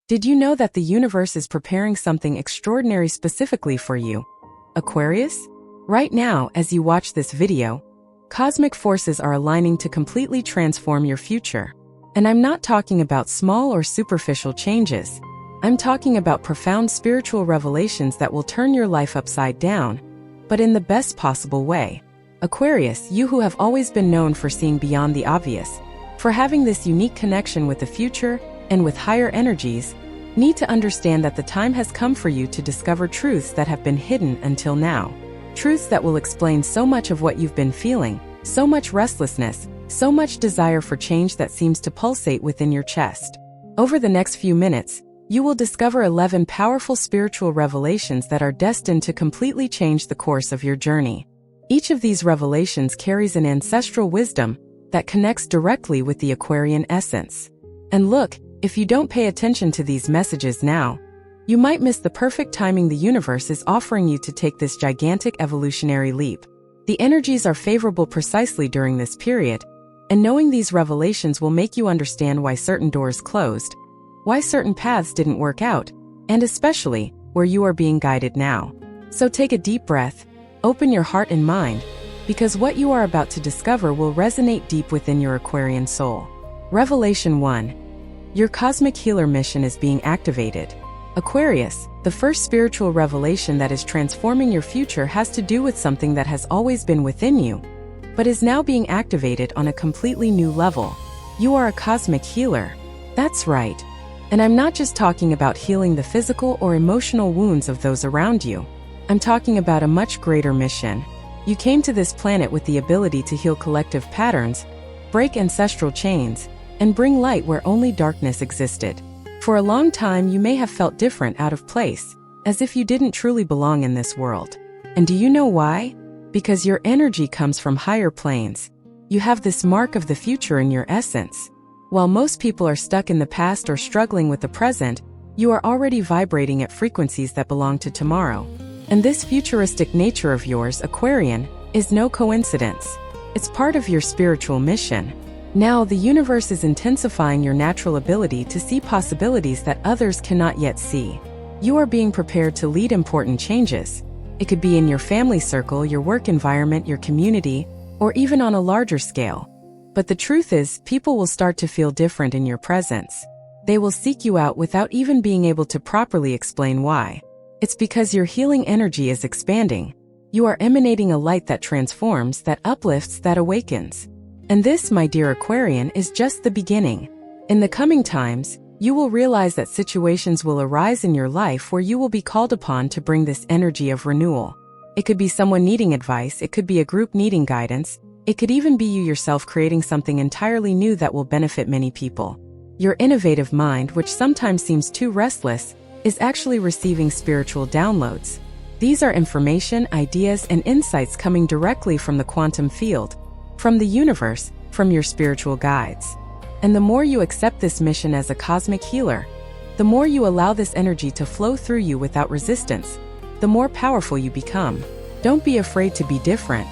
Did you know that the universe is preparing something extraordinary specifically for you, Aquarius? Right now, as you watch this video, cosmic forces are aligning to completely transform your future. And I'm not talking about small or superficial changes. I'm talking about profound spiritual revelations that will turn your life upside down, but in the best possible way. Aquarius, you who have always been known for seeing beyond the obvious, for having this unique connection with the future and with higher energies, need to understand that the time has come for you to discover truths that have been hidden until now. Truths that will explain so much of what you've been feeling, so much restlessness, so much desire for change that seems to pulsate within your chest. Over the next few minutes, you will discover 11 powerful spiritual revelations that are destined to completely change the course of your journey. Each of these revelations carries an ancestral wisdom that connects directly with the Aquarian essence. And look, if you don't pay attention to these messages now, you might miss the perfect timing the universe is offering you to take this gigantic evolutionary leap. The energies are favorable precisely during this period, and knowing these revelations will make you understand why certain doors closed, why certain paths didn't work out, and especially where you are being guided now. So take a deep breath, open your heart and mind, because what you are about to discover will resonate deep within your Aquarian soul. Revelation 1. Your cosmic healer mission is being activated. Aquarius, the first spiritual revelation that is transforming your future has to do with something that has always been within you, but is now being activated on a completely new level. You are a cosmic healer. That's right. And I'm not just talking about healing the physical or emotional wounds of those around you. I'm talking about a much greater mission. You came to this planet with the ability to heal collective patterns, break ancestral chains, and bring light where only darkness existed. For a long time, you may have felt different, out of place, as if you didn't truly belong in this world. And do you know why? Because your energy comes from higher planes. You have this mark of the future in your essence. While most people are stuck in the past or struggling with the present, you are already vibrating at frequencies that belong to tomorrow. And this futuristic nature of yours, Aquarian, is no coincidence. It's part of your spiritual mission. Now, the universe is intensifying your natural ability to see possibilities that others cannot yet see. You are being prepared to lead important changes. It could be in your family circle, your work environment, your community, or even on a larger scale. But the truth is, people will start to feel different in your presence. They will seek you out without even being able to properly explain why. It's because your healing energy is expanding. You are emanating a light that transforms, that uplifts, that awakens. And this, my dear Aquarian, is just the beginning. In the coming times, you will realize that situations will arise in your life where you will be called upon to bring this energy of renewal. It could be someone needing advice, it could be a group needing guidance, it could even be you yourself creating something entirely new that will benefit many people. Your innovative mind, which sometimes seems too restless, is actually receiving spiritual downloads. These are information, ideas, and insights coming directly from the quantum field, from the universe, from your spiritual guides. And the more you accept this mission as a cosmic healer, the more you allow this energy to flow through you without resistance, the more powerful you become. Don't be afraid to be different.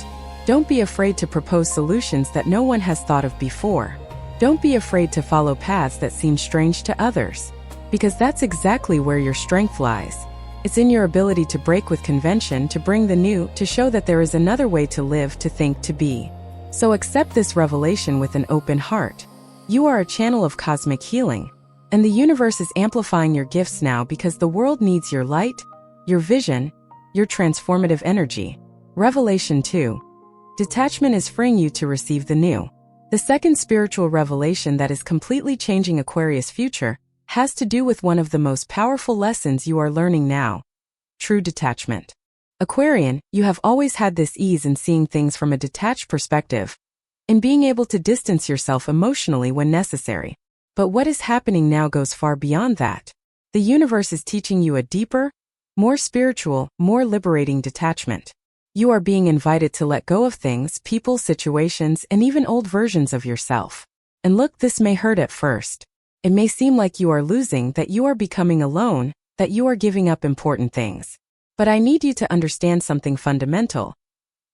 Don't be afraid to propose solutions that no one has thought of before. Don't be afraid to follow paths that seem strange to others, because that's exactly where your strength lies. It's in your ability to break with convention, to bring the new, to show that there is another way to live, to think, to be. So accept this revelation with an open heart. You are a channel of cosmic healing, and the universe is amplifying your gifts now because the world needs your light, your vision, your transformative energy. Revelation 2. Detachment is freeing you to receive the new. The second spiritual revelation that is completely changing Aquarius' future has to do with one of the most powerful lessons you are learning now: true detachment. Aquarian, you have always had this ease in seeing things from a detached perspective, in being able to distance yourself emotionally when necessary. But what is happening now goes far beyond that. The universe is teaching you a deeper, more spiritual, more liberating detachment. You are being invited to let go of things, people, situations, and even old versions of yourself. And look, this may hurt at first. It may seem like you are losing, that you are becoming alone, that you are giving up important things. But I need you to understand something fundamental.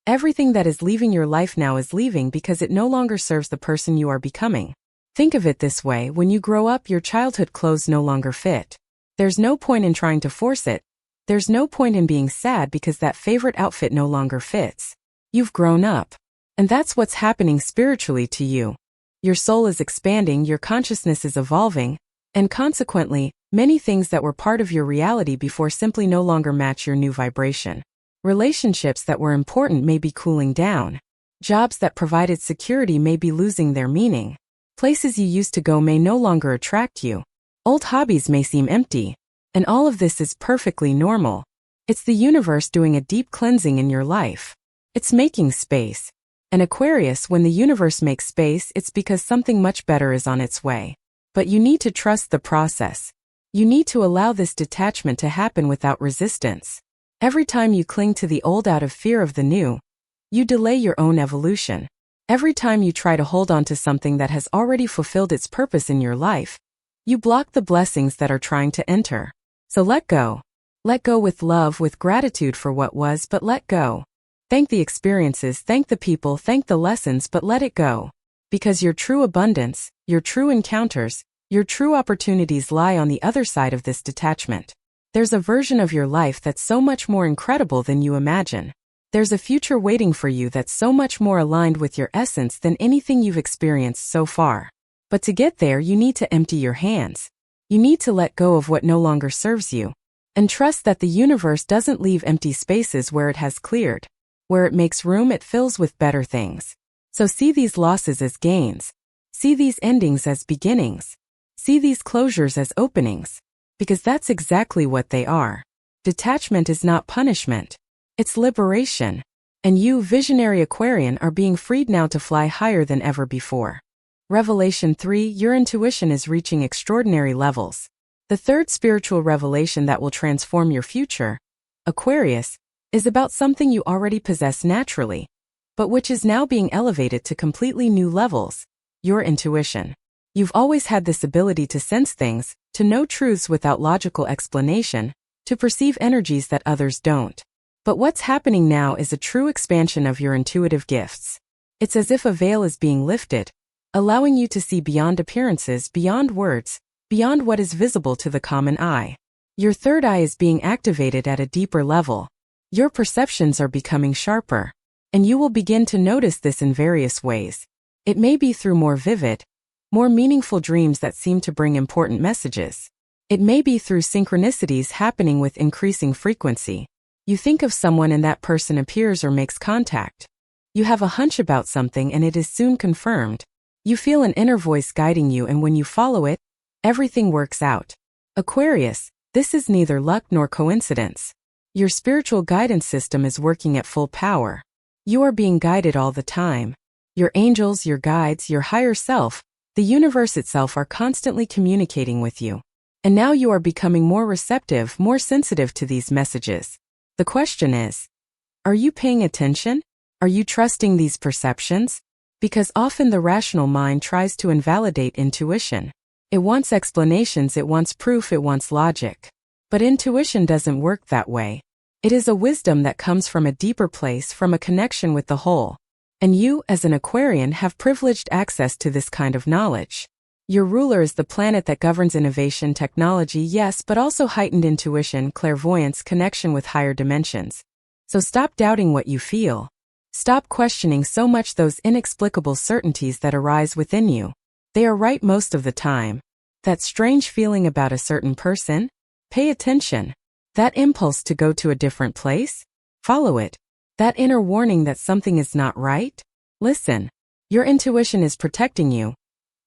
Everything that is leaving your life now is leaving because it no longer serves the person you are becoming. Think of it this way: when you grow up, your childhood clothes no longer fit. There's no point in trying to force it. There's no point in being sad because that favorite outfit no longer fits. You've grown up. And that's what's happening spiritually to you. Your soul is expanding, your consciousness is evolving, and consequently, many things that were part of your reality before simply no longer match your new vibration. Relationships that were important may be cooling down. Jobs that provided security may be losing their meaning. Places you used to go may no longer attract you. Old hobbies may seem empty. And all of this is perfectly normal. It's the universe doing a deep cleansing in your life. It's making space. And Aquarius, when the universe makes space, it's because something much better is on its way. But you need to trust the process. You need to allow this detachment to happen without resistance. Every time you cling to the old out of fear of the new, you delay your own evolution. Every time you try to hold on to something that has already fulfilled its purpose in your life, you block the blessings that are trying to enter. So let go. Let go with love, with gratitude for what was, but let go. Thank the experiences, thank the people, thank the lessons, but let it go. Because your true abundance, your true encounters, your true opportunities lie on the other side of this detachment. There's a version of your life that's so much more incredible than you imagine. There's a future waiting for you that's so much more aligned with your essence than anything you've experienced so far. But to get there, you need to empty your hands. You need to let go of what no longer serves you. And trust that the universe doesn't leave empty spaces where it has cleared. Where it makes room, it fills with better things. So see these losses as gains. See these endings as beginnings. See these closures as openings. Because that's exactly what they are. Detachment is not punishment. It's liberation. And you, visionary Aquarian, are being freed now to fly higher than ever before. Revelation 3, your intuition is reaching extraordinary levels. The third spiritual revelation that will transform your future, Aquarius, is about something you already possess naturally, but which is now being elevated to completely new levels, your intuition. You've always had this ability to sense things, to know truths without logical explanation, to perceive energies that others don't. But what's happening now is a true expansion of your intuitive gifts. It's as if a veil is being lifted, allowing you to see beyond appearances, beyond words, beyond what is visible to the common eye. Your third eye is being activated at a deeper level. Your perceptions are becoming sharper. And you will begin to notice this in various ways. It may be through more vivid, more meaningful dreams that seem to bring important messages. It may be through synchronicities happening with increasing frequency. You think of someone and that person appears or makes contact. You have a hunch about something and it is soon confirmed. You feel an inner voice guiding you, and when you follow it, everything works out. Aquarius, this is neither luck nor coincidence. Your spiritual guidance system is working at full power. You are being guided all the time. Your angels, your guides, your higher self, the universe itself are constantly communicating with you. And now you are becoming more receptive, more sensitive to these messages. The question is, are you paying attention? Are you trusting these perceptions? Because often the rational mind tries to invalidate intuition. It wants explanations, it wants proof, it wants logic. But intuition doesn't work that way. It is a wisdom that comes from a deeper place, from a connection with the whole. And you, as an Aquarian, have privileged access to this kind of knowledge. Your ruler is the planet that governs innovation, technology, yes, but also heightened intuition, clairvoyance, connection with higher dimensions. So stop doubting what you feel. Stop questioning so much those inexplicable certainties that arise within you. They are right most of the time. That strange feeling about a certain person? Pay attention. That impulse to go to a different place? Follow it. That inner warning that something is not right? Listen. Your intuition is protecting you,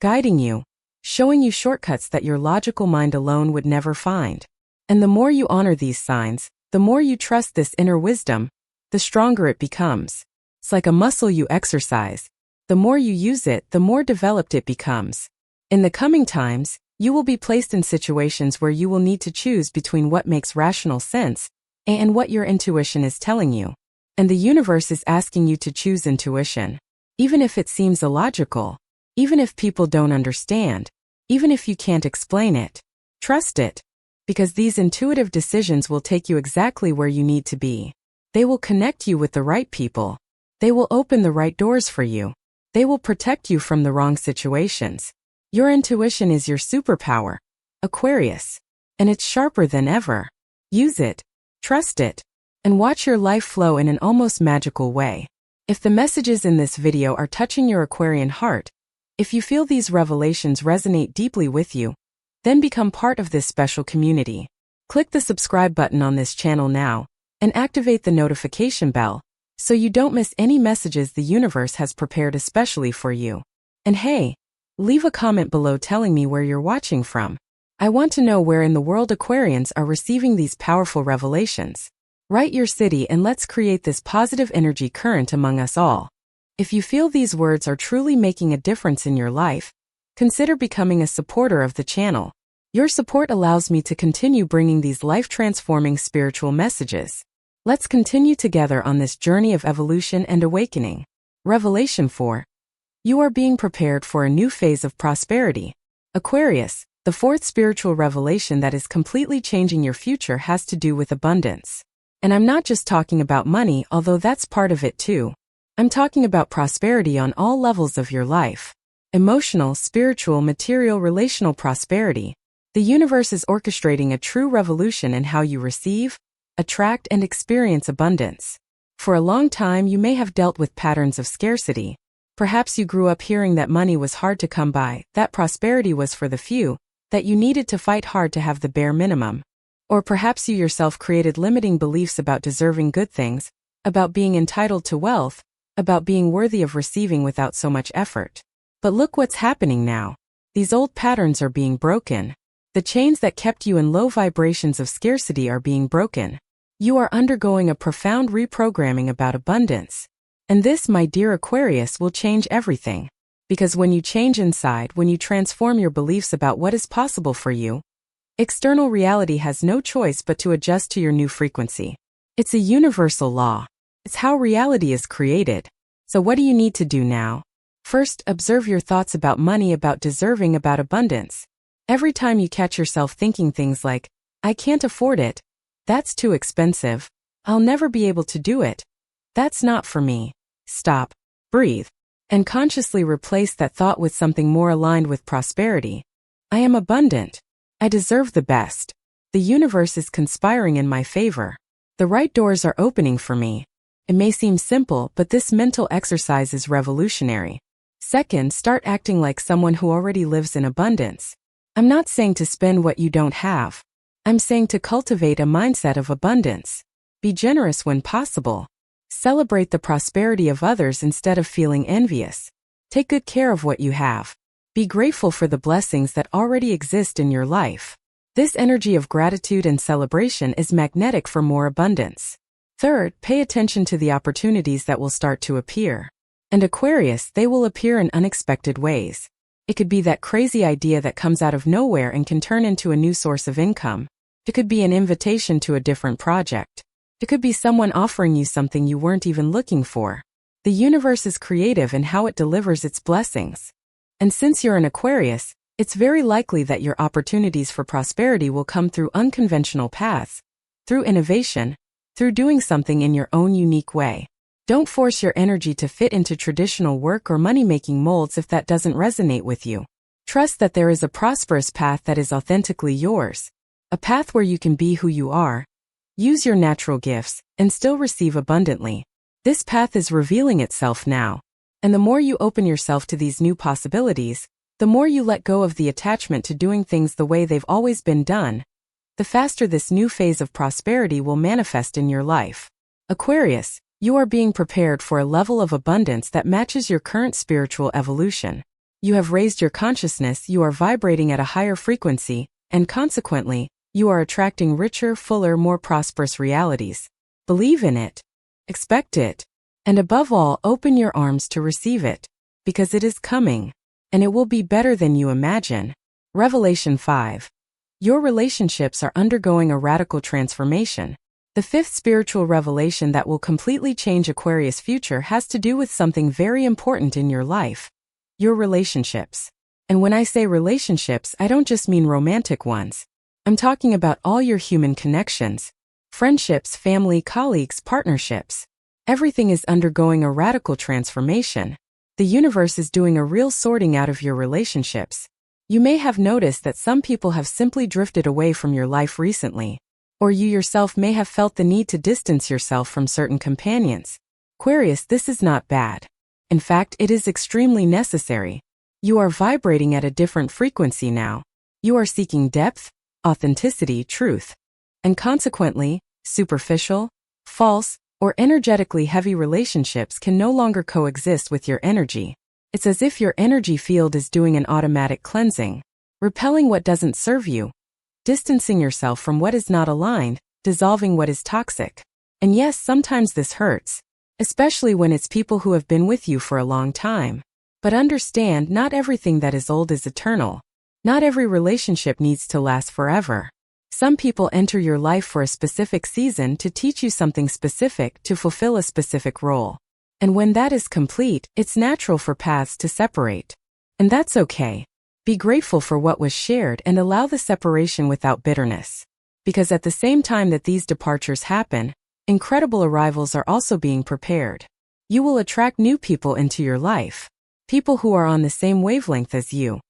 guiding you, showing you shortcuts that your logical mind alone would never find. And the more you honor these signs, the more you trust this inner wisdom, the stronger it becomes. It's like a muscle you exercise. The more you use it, the more developed it becomes. In the coming times, you will be placed in situations where you will need to choose between what makes rational sense and what your intuition is telling you. And the universe is asking you to choose intuition. Even if it seems illogical, even if people don't understand, even if you can't explain it, trust it. Because these intuitive decisions will take you exactly where you need to be. They will connect you with the right people. They will open the right doors for you. They will protect you from the wrong situations. Your intuition is your superpower, Aquarius, and it's sharper than ever. Use it, trust it, and watch your life flow in an almost magical way. If the messages in this video are touching your Aquarian heart, if you feel these revelations resonate deeply with you, then become part of this special community. Click the subscribe button on this channel now and activate the notification bell so you don't miss any messages the universe has prepared especially for you. And hey, leave a comment below telling me where you're watching from. I want to know where in the world Aquarians are receiving these powerful revelations. Write your city and let's create this positive energy current among us all. If you feel these words are truly making a difference in your life, consider becoming a supporter of the channel. Your support allows me to continue bringing these life-transforming spiritual messages. Let's continue together on this journey of evolution and awakening. Revelation 4. You are being prepared for a new phase of prosperity. Aquarius, the fourth spiritual revelation that is completely changing your future has to do with abundance. And I'm not just talking about money, although that's part of it too. I'm talking about prosperity on all levels of your life. Emotional, spiritual, material, relational prosperity. The universe is orchestrating a true revolution in how you receive, attract, and experience abundance. For a long time, you may have dealt with patterns of scarcity. Perhaps you grew up hearing that money was hard to come by, that prosperity was for the few, that you needed to fight hard to have the bare minimum. Or perhaps you yourself created limiting beliefs about deserving good things, about being entitled to wealth, about being worthy of receiving without so much effort. But look what's happening now. These old patterns are being broken. The chains that kept you in low vibrations of scarcity are being broken. You are undergoing a profound reprogramming about abundance. And this, my dear Aquarius, will change everything. Because when you change inside, when you transform your beliefs about what is possible for you, external reality has no choice but to adjust to your new frequency. It's a universal law. It's how reality is created. So what do you need to do now? First, observe your thoughts about money, about deserving, about abundance. Every time you catch yourself thinking things like, I can't afford it, that's too expensive, I'll never be able to do it, that's not for me, stop, breathe, and consciously replace that thought with something more aligned with prosperity. I am abundant. I deserve the best. The universe is conspiring in my favor. The right doors are opening for me. It may seem simple, but this mental exercise is revolutionary. Second, start acting like someone who already lives in abundance. I'm not saying to spend what you don't have. I'm saying to cultivate a mindset of abundance. Be generous when possible. Celebrate the prosperity of others instead of feeling envious. Take good care of what you have. Be grateful for the blessings that already exist in your life. This energy of gratitude and celebration is magnetic for more abundance. Third, pay attention to the opportunities that will start to appear. And Aquarius, they will appear in unexpected ways. It could be that crazy idea that comes out of nowhere and can turn into a new source of income. It could be an invitation to a different project. It could be someone offering you something you weren't even looking for. The universe is creative in how it delivers its blessings. And since you're an Aquarius, it's very likely that your opportunities for prosperity will come through unconventional paths, through innovation, through doing something in your own unique way. Don't force your energy to fit into traditional work or money-making molds if that doesn't resonate with you. Trust that there is a prosperous path that is authentically yours. A path where you can be who you are, use your natural gifts, and still receive abundantly. This path is revealing itself now. And the more you open yourself to these new possibilities, the more you let go of the attachment to doing things the way they've always been done, the faster this new phase of prosperity will manifest in your life. Aquarius, you are being prepared for a level of abundance that matches your current spiritual evolution. You have raised your consciousness, you are vibrating at a higher frequency, and consequently, you are attracting richer, fuller, more prosperous realities. Believe in it. Expect it. And above all, open your arms to receive it. Because it is coming. And it will be better than you imagine. Revelation 5. Your relationships are undergoing a radical transformation. The fifth spiritual revelation that will completely change Aquarius' future has to do with something very important in your life. Your relationships. And when I say relationships, I don't just mean romantic ones. I'm talking about all your human connections. Friendships, family, colleagues, partnerships. Everything is undergoing a radical transformation. The universe is doing a real sorting out of your relationships. You may have noticed that some people have simply drifted away from your life recently, or you yourself may have felt the need to distance yourself from certain companions. Aquarius, this is not bad. In fact, it is extremely necessary. You are vibrating at a different frequency now. You are seeking depth, authenticity, truth. And consequently, superficial, false, or energetically heavy relationships can no longer coexist with your energy. It's as if your energy field is doing an automatic cleansing, repelling what doesn't serve you, distancing yourself from what is not aligned, dissolving what is toxic. And yes, sometimes this hurts, especially when it's people who have been with you for a long time. But understand, not everything that is old is eternal. Not every relationship needs to last forever. Some people enter your life for a specific season to teach you something specific, to fulfill a specific role. And when that is complete, it's natural for paths to separate. And that's okay. Be grateful for what was shared and allow the separation without bitterness. Because at the same time that these departures happen, incredible arrivals are also being prepared. You will attract new people into your life. People who are on the same wavelength as you.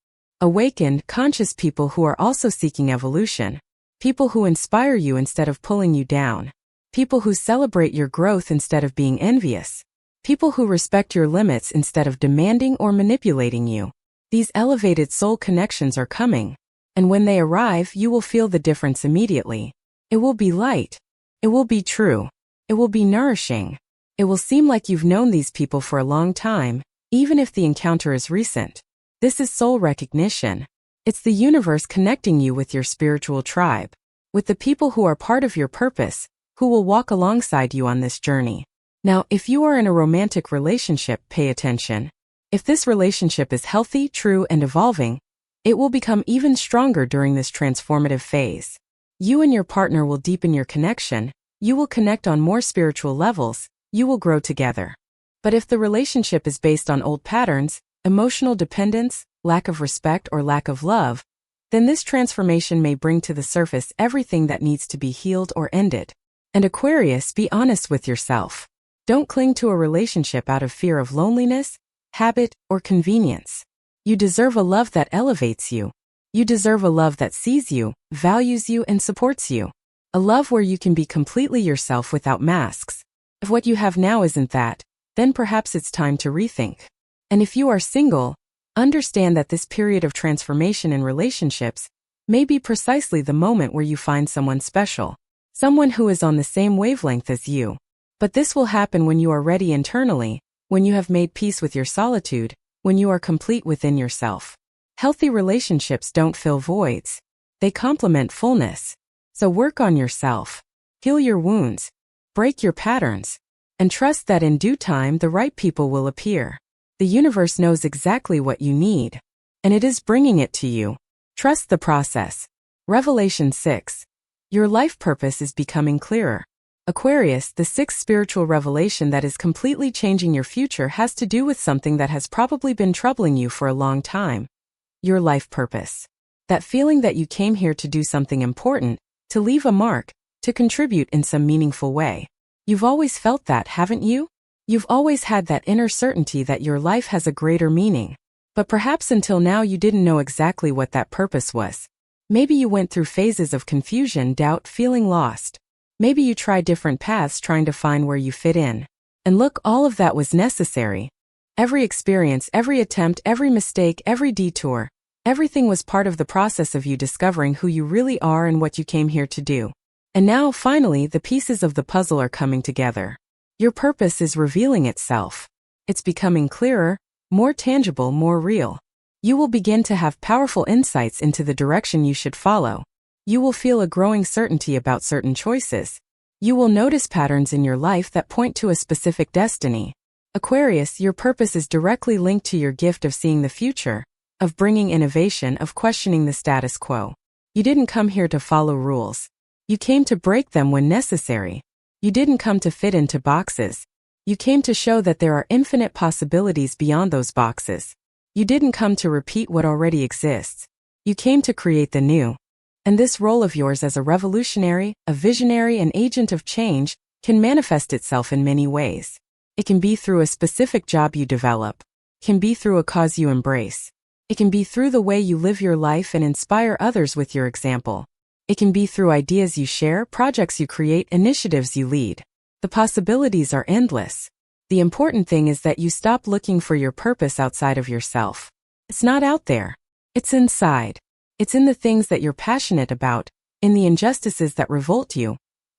Awakened, conscious people who are also seeking evolution. People who inspire you instead of pulling you down. People who celebrate your growth instead of being envious. People who respect your limits instead of demanding or manipulating you. These elevated soul connections are coming. And when they arrive, you will feel the difference immediately. It will be light. It will be true. It will be nourishing. It will seem like you've known these people for a long time, even if the encounter is recent. This is soul recognition. It's the universe connecting you with your spiritual tribe, with the people who are part of your purpose, who will walk alongside you on this journey. Now, if you are in a romantic relationship, pay attention. If this relationship is healthy, true, and evolving, it will become even stronger during this transformative phase. You and your partner will deepen your connection, you will connect on more spiritual levels, you will grow together. But if the relationship is based on old patterns, emotional dependence, lack of respect, or lack of love, then this transformation may bring to the surface everything that needs to be healed or ended. And Aquarius, be honest with yourself. Don't cling to a relationship out of fear of loneliness, habit, or convenience. You deserve a love that elevates you. You deserve a love that sees you, values you, and supports you. A love where you can be completely yourself without masks. If what you have now isn't that, then perhaps it's time to rethink. And if you are single, understand that this period of transformation in relationships may be precisely the moment where you find someone special, someone who is on the same wavelength as you. But this will happen when you are ready internally, when you have made peace with your solitude, when you are complete within yourself. Healthy relationships don't fill voids. They complement fullness. So work on yourself. Heal your wounds. Break your patterns. And trust that in due time the right people will appear. The universe knows exactly what you need. And it is bringing it to you. Trust the process. Revelation 6. Your life purpose is becoming clearer. Aquarius, the sixth spiritual revelation that is completely changing your future has to do with something that has probably been troubling you for a long time. Your life purpose. That feeling that you came here to do something important, to leave a mark, to contribute in some meaningful way. You've always felt that, haven't you? You've always had that inner certainty that your life has a greater meaning. But perhaps until now you didn't know exactly what that purpose was. Maybe you went through phases of confusion, doubt, feeling lost. Maybe you tried different paths trying to find where you fit in. And look, all of that was necessary. Every experience, every attempt, every mistake, every detour, everything was part of the process of you discovering who you really are and what you came here to do. And now, finally, the pieces of the puzzle are coming together. Your purpose is revealing itself. It's becoming clearer, more tangible, more real. You will begin to have powerful insights into the direction you should follow. You will feel a growing certainty about certain choices. You will notice patterns in your life that point to a specific destiny. Aquarius, your purpose is directly linked to your gift of seeing the future, of bringing innovation, of questioning the status quo. You didn't come here to follow rules. You came to break them when necessary. You didn't come to fit into boxes. You came to show that there are infinite possibilities beyond those boxes. You didn't come to repeat what already exists. You came to create the new. And this role of yours as a revolutionary, a visionary, an agent of change, can manifest itself in many ways. It can be through a specific job you develop. It can be through a cause you embrace. It can be through the way you live your life and inspire others with your example. It can be through ideas you share, projects you create, initiatives you lead. The possibilities are endless. The important thing is that you stop looking for your purpose outside of yourself. It's not out there. It's inside. It's in the things that you're passionate about, in the injustices that revolt you,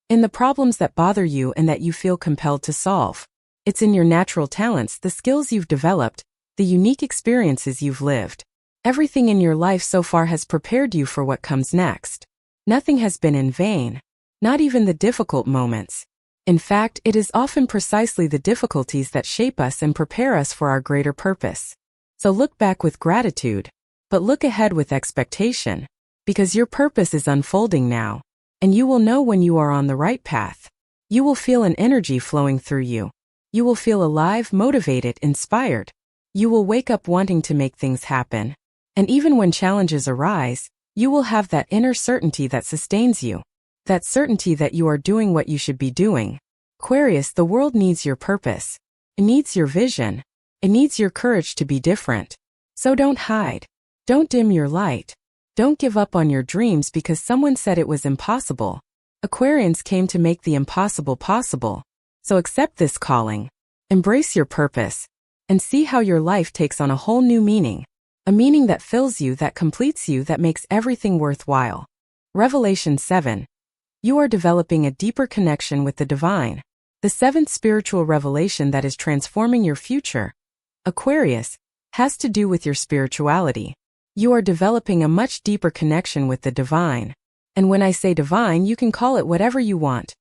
in the problems that bother you and that you feel compelled to solve. It's in your natural talents, the skills you've developed, the unique experiences you've lived. Everything in your life so far has prepared you for what comes next. Nothing has been in vain, not even the difficult moments. In fact, it is often precisely the difficulties that shape us and prepare us for our greater purpose. So look back with gratitude, but look ahead with expectation, because your purpose is unfolding now, and you will know when you are on the right path. You will feel an energy flowing through you. You will feel alive, motivated, inspired. You will wake up wanting to make things happen. And even when challenges arise, you will have that inner certainty that sustains you. That certainty that you are doing what you should be doing. Aquarius, the world needs your purpose. It needs your vision. It needs your courage to be different. So don't hide. Don't dim your light. Don't give up on your dreams because someone said it was impossible. Aquarians came to make the impossible possible. So accept this calling. Embrace your purpose. And see how your life takes on a whole new meaning. A meaning that fills you, that completes you, that makes everything worthwhile. Revelation 7. You are developing a deeper connection with the divine. The seventh spiritual revelation that is transforming your future, Aquarius, has to do with your spirituality. You are developing a much deeper connection with the divine. And when I say divine, you can call it whatever you want.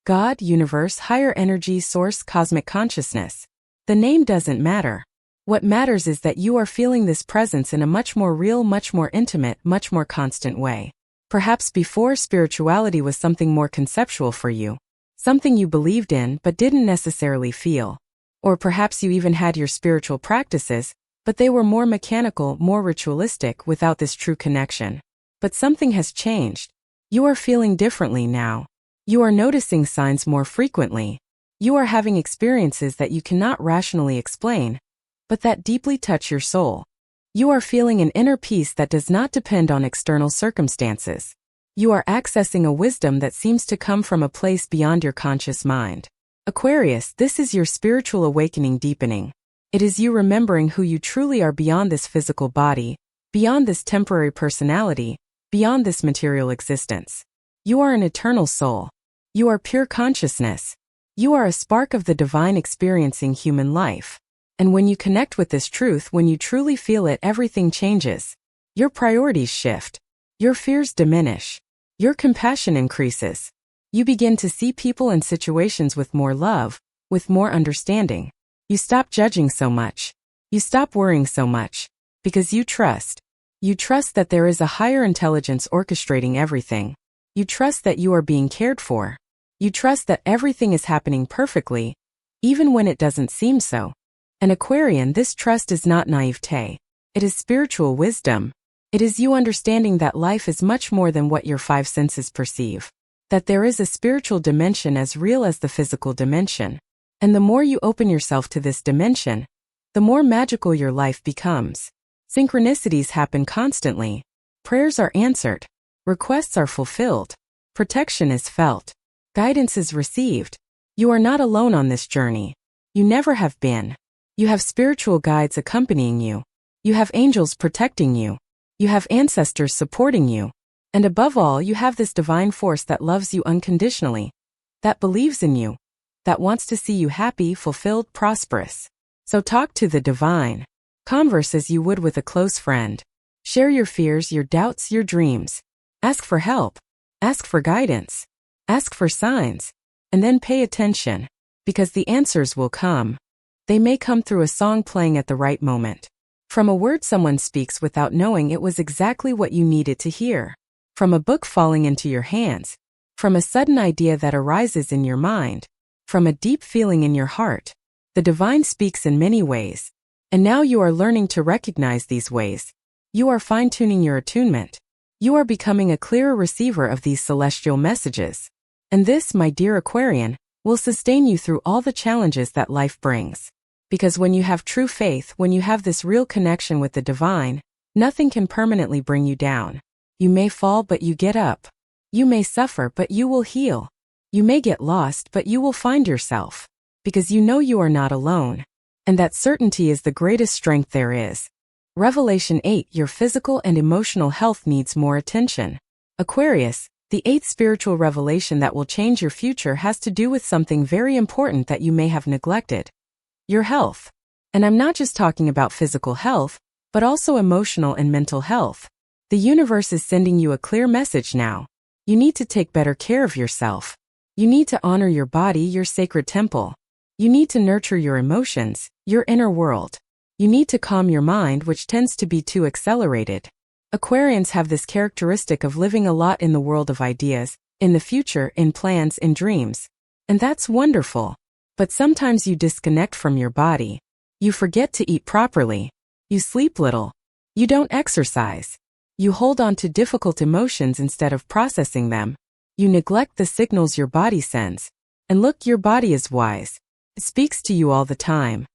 God, universe, higher energy, source, cosmic consciousness. The name doesn't matter. What matters is that you are feeling this presence in a much more real, much more intimate, much more constant way. Perhaps before, spirituality was something more conceptual for you, something you believed in but didn't necessarily feel. Or perhaps you even had your spiritual practices, but they were more mechanical, more ritualistic, without this true connection. But something has changed. You are feeling differently now. You are noticing signs more frequently. You are having experiences that you cannot rationally explain, but that deeply touch your soul. You are feeling an inner peace that does not depend on external circumstances. You are accessing a wisdom that seems to come from a place beyond your conscious mind. Aquarius, this is your spiritual awakening deepening. It is you remembering who you truly are beyond this physical body, beyond this temporary personality, beyond this material existence. You are an eternal soul. You are pure consciousness. You are a spark of the divine experiencing human life. And when you connect with this truth, when you truly feel it, everything changes. Your priorities shift. Your fears diminish. Your compassion increases. You begin to see people and situations with more love, with more understanding. You stop judging so much. You stop worrying so much. Because you trust. You trust that there is a higher intelligence orchestrating everything. You trust that you are being cared for. You trust that everything is happening perfectly, even when it doesn't seem so. An Aquarian, this trust is not naivete. It is spiritual wisdom. It is you understanding that life is much more than what your five senses perceive. That there is a spiritual dimension as real as the physical dimension. And the more you open yourself to this dimension, the more magical your life becomes. Synchronicities happen constantly. Prayers are answered. Requests are fulfilled. Protection is felt. Guidance is received. You are not alone on this journey. You never have been. You have spiritual guides accompanying you. You have angels protecting you. You have ancestors supporting you. And above all, you have this divine force that loves you unconditionally, that believes in you, that wants to see you happy, fulfilled, prosperous. So talk to the divine. Converse as you would with a close friend. Share your fears, your doubts, your dreams. Ask for help. Ask for guidance. Ask for signs. And then pay attention, because the answers will come. They may come through a song playing at the right moment. From a word someone speaks without knowing it was exactly what you needed to hear. From a book falling into your hands. From a sudden idea that arises in your mind. From a deep feeling in your heart. The divine speaks in many ways. And now you are learning to recognize these ways. You are fine-tuning your attunement. You are becoming a clearer receiver of these celestial messages. And this, my dear Aquarian, will sustain you through all the challenges that life brings. Because when you have true faith, when you have this real connection with the divine, Nothing can permanently bring you down. You may fall, but you get up. You may suffer, but you will heal. You may get lost, but you will find yourself. Because you know you are not alone. And that certainty is the greatest strength there is. Revelation 8. Your physical and emotional health needs more attention. Aquarius, the 8th spiritual revelation that will change your future has to do with something very important that you may have neglected. Your health. And I'm not just talking about physical health, but also emotional and mental health. The universe is sending you a clear message now. You need to take better care of yourself. You need to honor your body, your sacred temple. You need to nurture your emotions, your inner world. You need to calm your mind, which tends to be too accelerated. Aquarians have this characteristic of living a lot in the world of ideas, in the future, in plans, in dreams. And that's wonderful. But sometimes you disconnect from your body. You forget to eat properly. You sleep little. You don't exercise. You hold on to difficult emotions instead of processing them. You neglect the signals your body sends. And look, your body is wise. It speaks to you all the time.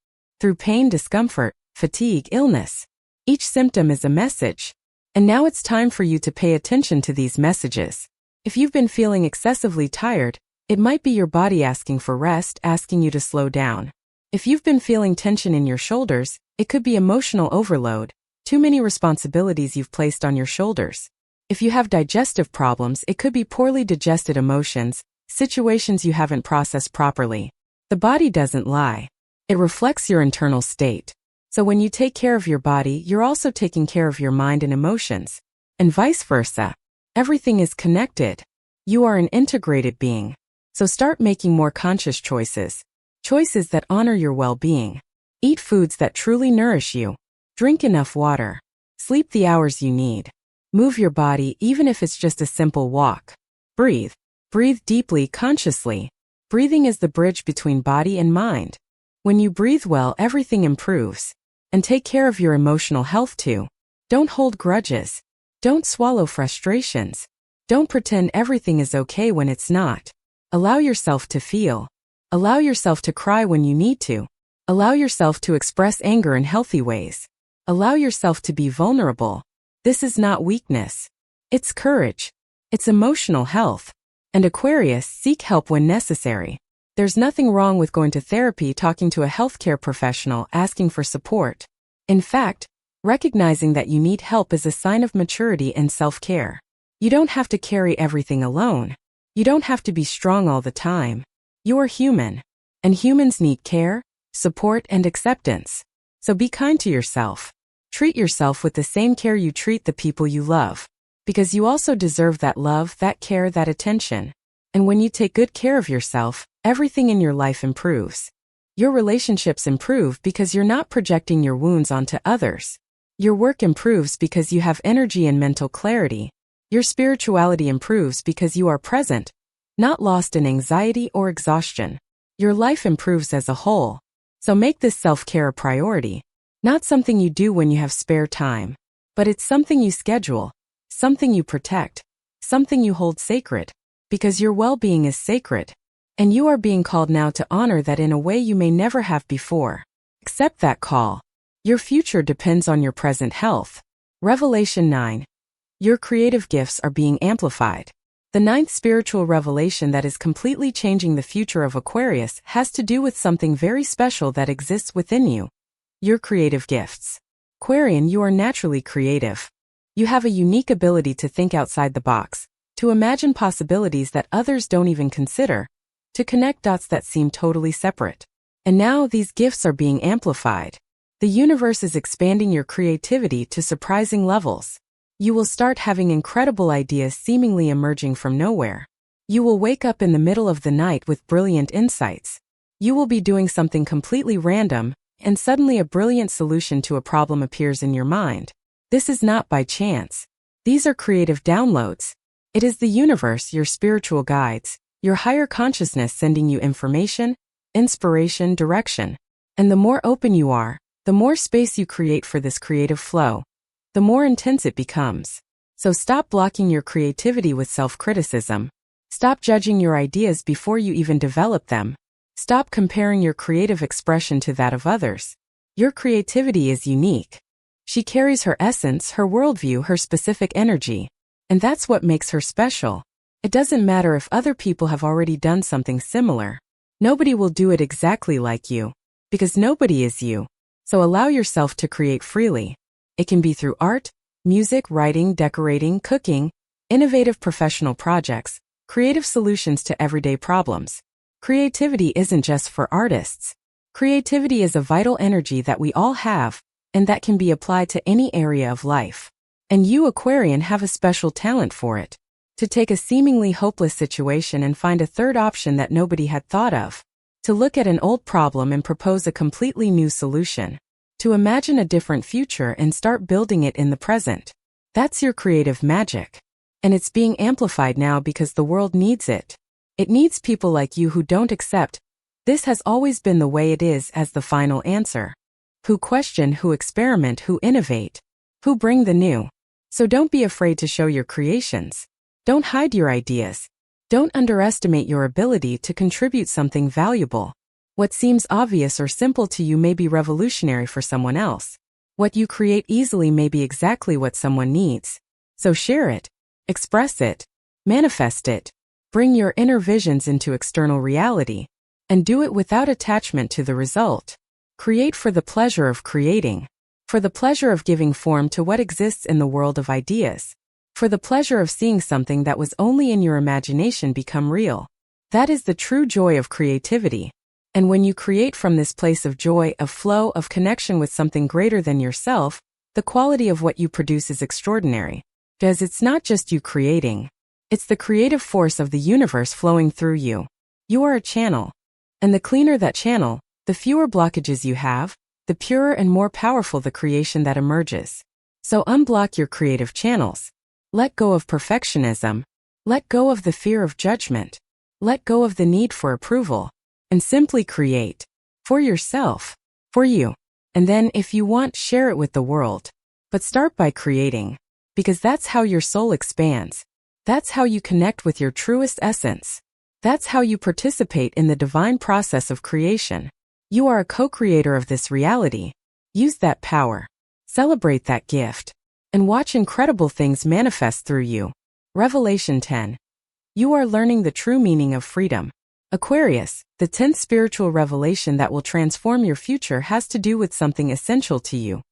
Through pain, discomfort, fatigue, illness. Each symptom is a message. And now it's time for you to pay attention to these messages. If you've been feeling excessively tired, it might be your body asking for rest, asking you to slow down. If you've been feeling tension in your shoulders, it could be emotional overload, too many responsibilities you've placed on your shoulders. If you have digestive problems, it could be poorly digested emotions, situations you haven't processed properly. The body doesn't lie. It reflects your internal state. So when you take care of your body, you're also taking care of your mind and emotions. And vice versa. Everything is connected. You are an integrated being. So start making more conscious choices. Choices that honor your well-being. Eat foods that truly nourish you. Drink enough water. Sleep the hours you need. Move your body, even if it's just a simple walk. Breathe. Breathe deeply, consciously. Breathing is the bridge between body and mind. When you breathe well, everything improves. And take care of your emotional health too. Don't hold grudges. Don't swallow frustrations. Don't pretend everything is okay when it's not. Allow yourself to feel. Allow yourself to cry when you need to. Allow yourself to express anger in healthy ways. Allow yourself to be vulnerable. This is not weakness. It's courage. It's emotional health. And Aquarius, seek help when necessary. There's nothing wrong with going to therapy, talking to a healthcare professional, asking for support. In fact, recognizing that you need help is a sign of maturity and self-care. You don't have to carry everything alone. You don't have to be strong all the time. You're human. And humans need care, support, and acceptance. So be kind to yourself. Treat yourself with the same care you treat the people you love. Because you also deserve that love, that care, that attention. And when you take good care of yourself, everything in your life improves. Your relationships improve because you're not projecting your wounds onto others. Your work improves because you have energy and mental clarity. Your spirituality improves because you are present, not lost in anxiety or exhaustion. Your life improves as a whole. So make this self-care a priority. Not something you do when you have spare time. But it's something you schedule, something you protect, something you hold sacred. Because your well-being is sacred. And you are being called now to honor that in a way you may never have before. Accept that call. Your future depends on your present health. Revelation 9. Your creative gifts are being amplified. The 9th spiritual revelation that is completely changing the future of Aquarius has to do with something very special that exists within you. Your creative gifts. Aquarian, you are naturally creative. You have a unique ability to think outside the box, to imagine possibilities that others don't even consider, to connect dots that seem totally separate. And now these gifts are being amplified. The universe is expanding your creativity to surprising levels. You will start having incredible ideas seemingly emerging from nowhere. You will wake up in the middle of the night with brilliant insights. You will be doing something completely random, and suddenly a brilliant solution to a problem appears in your mind. This is not by chance. These are creative downloads. It is the universe, your spiritual guides, your higher consciousness sending you information, inspiration, direction. And the more open you are, the more space you create for this creative flow, the more intense it becomes. So stop blocking your creativity with self-criticism. Stop judging your ideas before you even develop them. Stop comparing your creative expression to that of others. Your creativity is unique. She carries her essence, her worldview, her specific energy. And that's what makes her special. It doesn't matter if other people have already done something similar. Nobody will do it exactly like you, because nobody is you. So allow yourself to create freely. It can be through art, music, writing, decorating, cooking, innovative professional projects, creative solutions to everyday problems. Creativity isn't just for artists. Creativity is a vital energy that we all have, and that can be applied to any area of life. And you, Aquarian, have a special talent for it. To take a seemingly hopeless situation and find a third option that nobody had thought of. To look at an old problem and propose a completely new solution. To imagine a different future and start building it in the present. That's your creative magic. And it's being amplified now because the world needs it. It needs people like you who don't accept "this has always been the way it is" as the final answer. Who question, who experiment, who innovate, who bring the new. So don't be afraid to show your creations. Don't hide your ideas. Don't underestimate your ability to contribute something valuable. What seems obvious or simple to you may be revolutionary for someone else. What you create easily may be exactly what someone needs. So share it, express it, manifest it, bring your inner visions into external reality, and do it without attachment to the result. Create for the pleasure of creating, for the pleasure of giving form to what exists in the world of ideas. For the pleasure of seeing something that was only in your imagination become real. That is the true joy of creativity. And when you create from this place of joy, of flow, of connection with something greater than yourself, the quality of what you produce is extraordinary. Because it's not just you creating. It's the creative force of the universe flowing through you. You are a channel. And the cleaner that channel, the fewer blockages you have, the purer and more powerful the creation that emerges. So unblock your creative channels. Let go of perfectionism. Let go of the fear of judgment. Let go of the need for approval. And simply create. For yourself. For you. And then, if you want, share it with the world. But start by creating. Because that's how your soul expands. That's how you connect with your truest essence. That's how you participate in the divine process of creation. You are a co-creator of this reality. Use that power. Celebrate that gift. And watch incredible things manifest through you. Revelation 10. You are learning the true meaning of freedom. Aquarius, the 10th spiritual revelation that will transform your future has to do with something essential to you.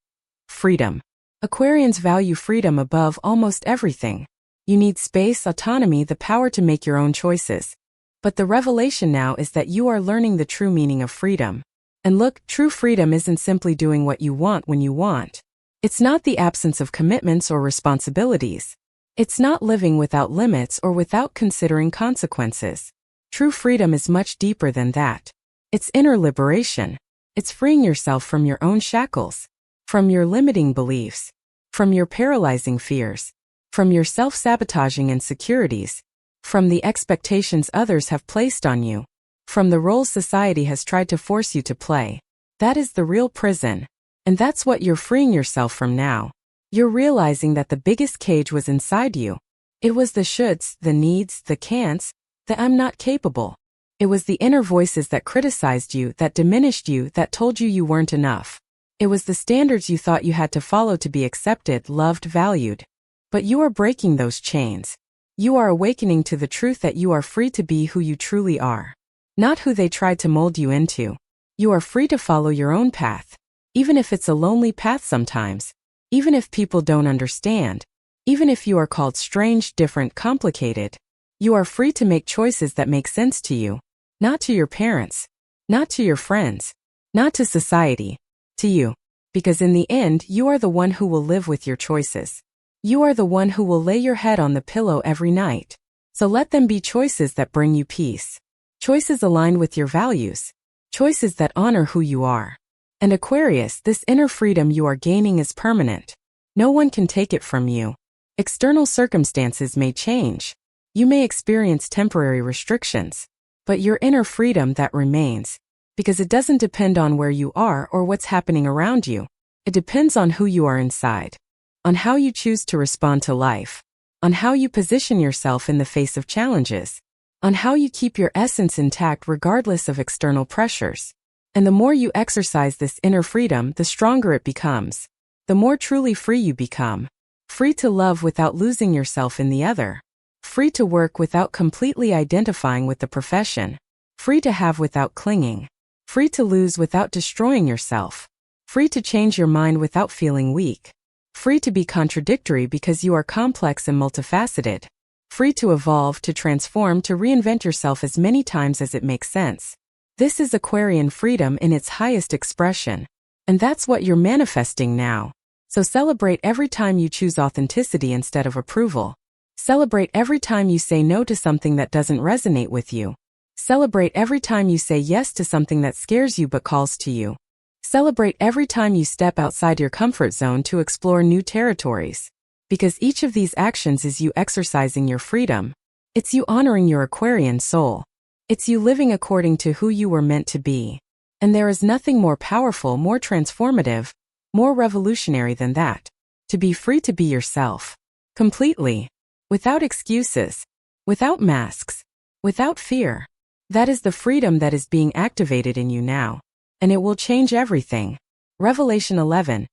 Freedom. Aquarians value freedom above almost everything. You need space, autonomy, the power to make your own choices. But the revelation now is that you are learning the true meaning of freedom. And look, true freedom isn't simply doing what you want when you want. It's not the absence of commitments or responsibilities. It's not living without limits or without considering consequences. True freedom is much deeper than that. It's inner liberation. It's freeing yourself from your own shackles, from your limiting beliefs, from your paralyzing fears, from your self-sabotaging insecurities, from the expectations others have placed on you, from the roles society has tried to force you to play. That is the real prison. And that's what you're freeing yourself from now. You're realizing that the biggest cage was inside you. It was the shoulds, the needs, the can'ts, the I'm not capable. It was the inner voices that criticized you, that diminished you, that told you you weren't enough. It was the standards you thought you had to follow to be accepted, loved, valued. But you are breaking those chains. You are awakening to the truth that you are free to be who you truly are. Not who they tried to mold you into. You are free to follow your own path. Even if it's a lonely path sometimes. Even if people don't understand. Even if you are called strange, different, complicated. You are free to make choices that make sense to you. Not to your parents. Not to your friends. Not to society. To you. Because in the end, you are the one who will live with your choices. You are the one who will lay your head on the pillow every night. So let them be choices that bring you peace. Choices aligned with your values. Choices that honor who you are. And Aquarius, this inner freedom you are gaining is permanent. No one can take it from you. External circumstances may change. You may experience temporary restrictions. But your inner freedom, that remains. Because it doesn't depend on where you are or what's happening around you. It depends on who you are inside. On how you choose to respond to life. On how you position yourself in the face of challenges. On how you keep your essence intact regardless of external pressures. And the more you exercise this inner freedom, the stronger it becomes. the more truly free you become. Free to love without losing yourself in the other. Free to work without completely identifying with the profession. Free to have without clinging. Free to lose without destroying yourself. Free to change your mind without feeling weak. Free to be contradictory because you are complex and multifaceted. Free to evolve, to transform, to reinvent yourself as many times as it makes sense. This is Aquarian freedom in its highest expression. And that's what you're manifesting now. So celebrate every time you choose authenticity instead of approval. Celebrate every time you say no to something that doesn't resonate with you. Celebrate every time you say yes to something that scares you but calls to you. Celebrate every time you step outside your comfort zone to explore new territories. Because each of these actions is you exercising your freedom. It's you honoring your Aquarian soul. It's you living according to who you were meant to be. And there is nothing more powerful, more transformative, more revolutionary than that. To be free to be yourself. Completely. Without excuses. Without masks. Without fear. That is the freedom that is being activated in you now. And it will change everything. Revelation 11.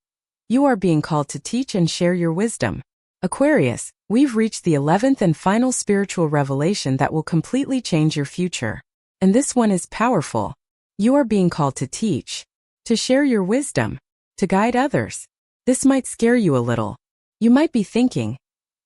You are being called to teach and share your wisdom. Aquarius, we've reached the 11th and final spiritual revelation that will completely change your future. And this one is powerful. You are being called to teach. To share your wisdom. To guide others. This might scare you a little. You might be thinking,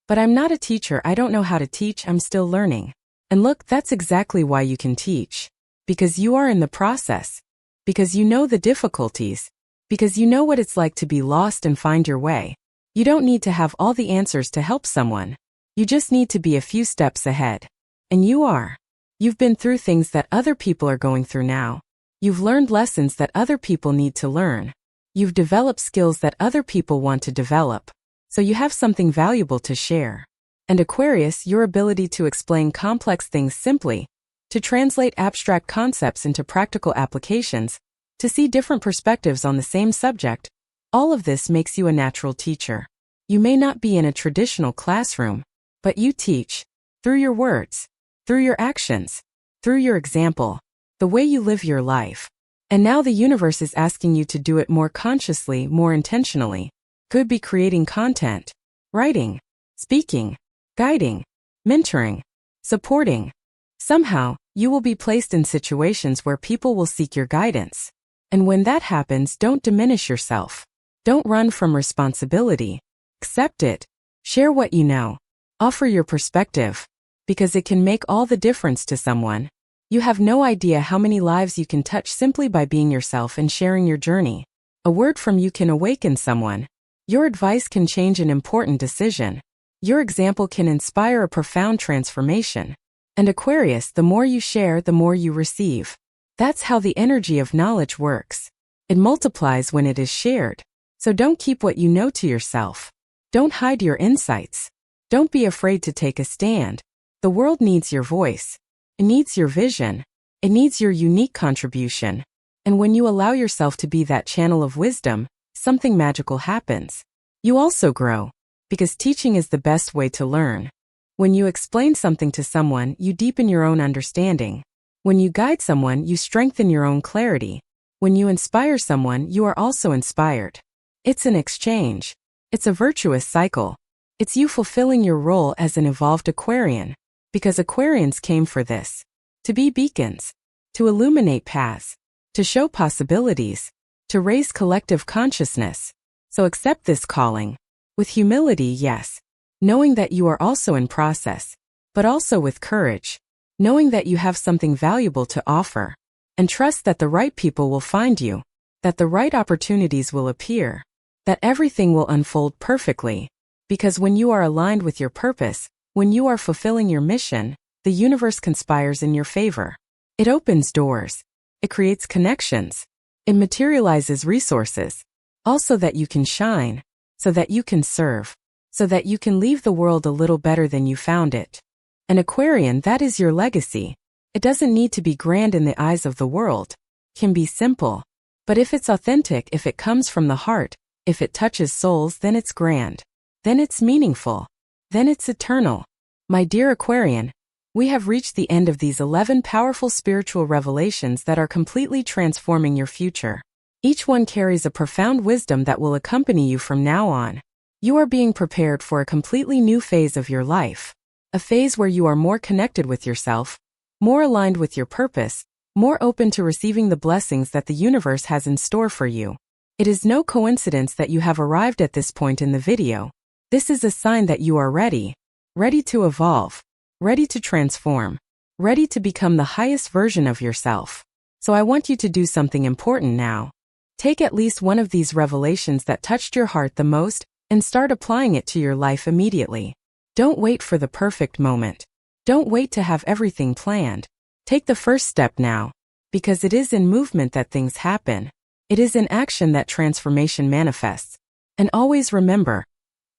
but I'm not a teacher, I don't know how to teach, I'm still learning. And look, that's exactly why you can teach. Because you are in the process. Because you know the difficulties. Because you know what it's like to be lost and find your way. You don't need to have all the answers to help someone. You just need to be a few steps ahead. And you are. You've been through things that other people are going through now. You've learned lessons that other people need to learn. You've developed skills that other people want to develop. So you have something valuable to share. And Aquarius, your ability to explain complex things simply, to translate abstract concepts into practical applications, to see different perspectives on the same subject, all of this makes you a natural teacher. You may not be in a traditional classroom, but you teach. Through your words. Through your actions. Through your example. The way you live your life. And now the universe is asking you to do it more consciously, more intentionally. Could be creating content, writing, speaking, guiding, mentoring, supporting. Somehow, you will be placed in situations where people will seek your guidance. And when that happens, don't diminish yourself. Don't run from responsibility. Accept it. Share what you know. Offer your perspective. Because it can make all the difference to someone. You have no idea how many lives you can touch simply by being yourself and sharing your journey. A word from you can awaken someone. Your advice can change an important decision. Your example can inspire a profound transformation. And Aquarius, the more you share, the more you receive. That's how the energy of knowledge works. It multiplies when it is shared. So don't keep what you know to yourself. Don't hide your insights. Don't be afraid to take a stand. The world needs your voice. It needs your vision. It needs your unique contribution. And when you allow yourself to be that channel of wisdom, something magical happens. You also grow. Because teaching is the best way to learn. When you explain something to someone, you deepen your own understanding. When you guide someone, you strengthen your own clarity. When you inspire someone, you are also inspired. It's an exchange. It's a virtuous cycle. It's you fulfilling your role as an evolved Aquarian. Because Aquarians came for this. To be beacons. To illuminate paths. To show possibilities. To raise collective consciousness. So accept this calling. With humility, yes. Knowing that you are also in process. But also with courage. Knowing that you have something valuable to offer. And trust that the right people will find you. That the right opportunities will appear. That everything will unfold perfectly. Because when you are aligned with your purpose, when you are fulfilling your mission, the universe conspires in your favor. It opens doors. It creates connections. It materializes resources. Also that you can shine. So that you can serve. So that you can leave the world a little better than you found it. An Aquarian, that is your legacy. It doesn't need to be grand in the eyes of the world. It can be simple. But if it's authentic, if it comes from the heart, if it touches souls, then it's grand. Then it's meaningful. Then it's eternal. My dear Aquarian, we have reached the end of these 11 powerful spiritual revelations that are completely transforming your future. Each one carries a profound wisdom that will accompany you from now on. You are being prepared for a completely new phase of your life. A phase where you are more connected with yourself, more aligned with your purpose, more open to receiving the blessings that the universe has in store for you. It is no coincidence that you have arrived at this point in the video. This is a sign that you are ready. Ready to evolve. Ready to transform. Ready to become the highest version of yourself. So I want you to do something important now. Take at least one of these revelations that touched your heart the most and start applying it to your life immediately. Don't wait for the perfect moment. Don't wait to have everything planned. Take the first step now, because it is in movement that things happen. It is in action that transformation manifests. And always remember,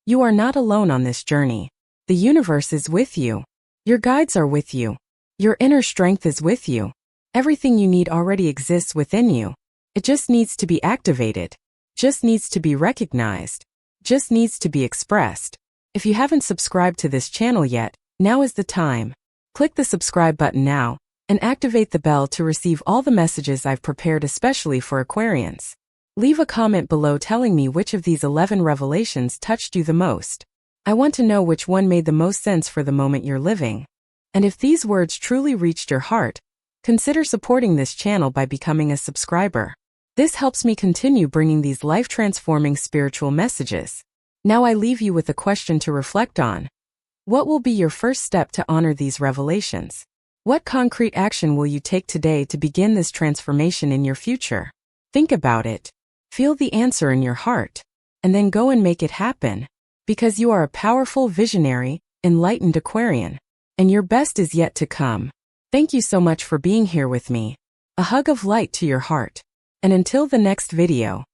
you are not alone on this journey. The universe is with you. Your guides are with you. Your inner strength is with you. Everything you need already exists within you. It just needs to be activated. Just needs to be recognized. Just needs to be expressed. If you haven't subscribed to this channel yet, now is the time. Click the subscribe button now and activate the bell to receive all the messages I've prepared especially for Aquarians. Leave a comment below telling me which of these 11 revelations touched you the most. I want to know which one made the most sense for the moment you're living. And if these words truly reached your heart, consider supporting this channel by becoming a subscriber. This helps me continue bringing these life-transforming spiritual messages. Now I leave you with a question to reflect on. What will be your first step to honor these revelations? What concrete action will you take today to begin this transformation in your future? Think about it. Feel the answer in your heart. And then go and make it happen. Because you are a powerful, visionary, enlightened Aquarian. And your best is yet to come. Thank you so much for being here with me. A hug of light to your heart. And until the next video.